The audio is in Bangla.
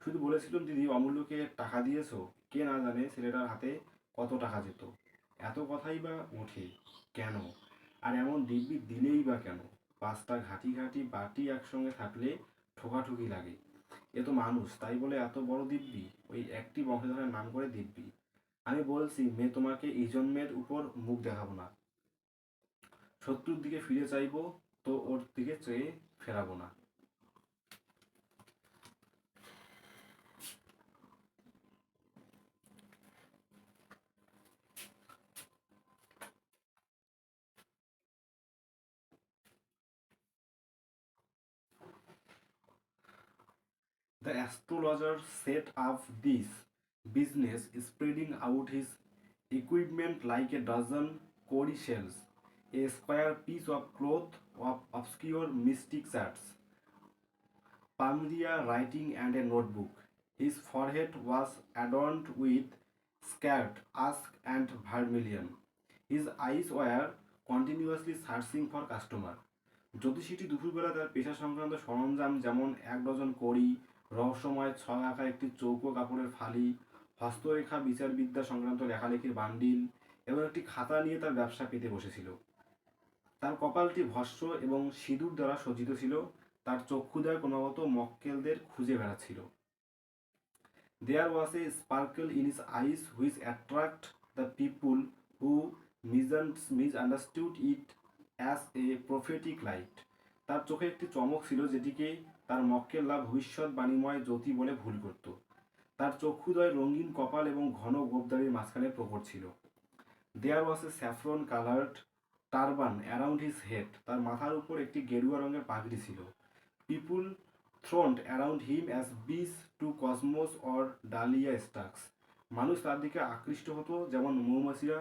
শুধু বলেছিলাম, দিদি অমূল্যকে টাকা দিয়েছো? কে না জানে ছেলেটার হাতে কত টাকা যেত। এত কথাই বা ওঠে কেন? আর এমন দিব্যি দিলেই বা কেন? পাঁচটা ঘাঁটি ঘাঁটি বাটি একসঙ্গে থাকলে ঠোকাঠুকি লাগে। এ তো মানুষ, তাই বলে এত বড় দিব্যি? ওই একটি বংশধরের নাম করে দিব্যি। আমি বলছি, মেয়ে তোমাকে এই জন্মের উপর মুখ দেখাবো না। শত্রুর দিকে ফিরে চাইবো তো ওর দিকে চেয়ে ফেরাবো না। The astrologer set up this business, spreading out his equipment like a dozen cowrie shells, a square piece of cloth of obscure mystic charts, palmyra writing, and a notebook. His forehead was adorned with scarlet, ash, and vermilion. His eyes were continuously searching for customer. জ্যোতিষীটি দুপুরবেলা তার পেশা সংক্রান্ত সরঞ্জাম, যেমন এক ডজন কড়ি, রহস্যময় ছক আঁকা একটি চৌকো কাপড়ের ফালি, হস্তরেখা বিচারবিদ্যা সংক্রান্ত লেখালেখির বান্ডিল এবং একটি খাতা নিয়ে তার ব্যবসা পেতে বসেছিল। তার কপালটি ভস্ম এবং সিঁদুর দ্বারা সজ্জিত ছিল। তার চক্ষুদয় ক্রমাগত মক্কেলদের খুঁজে বেড়াচ্ছিল। There was a sparkle in his eyes which attracted the people who misunderstood it as a prophetic light. তার চোখে একটি চমক ছিল যেটিকে তার মক্কেলরা ভবিষ্যৎবাণীময় জ্যোতি বলে ভুল করত। তার চক্ষুদয় রঙিন কপাল এবং ঘন গোঁফদাড়ির মাঝখানে প্রকট ছিল। There was a saffron colored turban around his head. তার মাথার উপর একটি গেরুয়া রঙের পাগড়ি ছিল। পিপুল থ্রোনড অ্যারাউন্ড হিম অ্যাজ বিস টু কসমোস অর ডালিয়া স্টাক্স। মানুষ তার দিকে আকৃষ্ট হতো যেমন মৌমাছিরা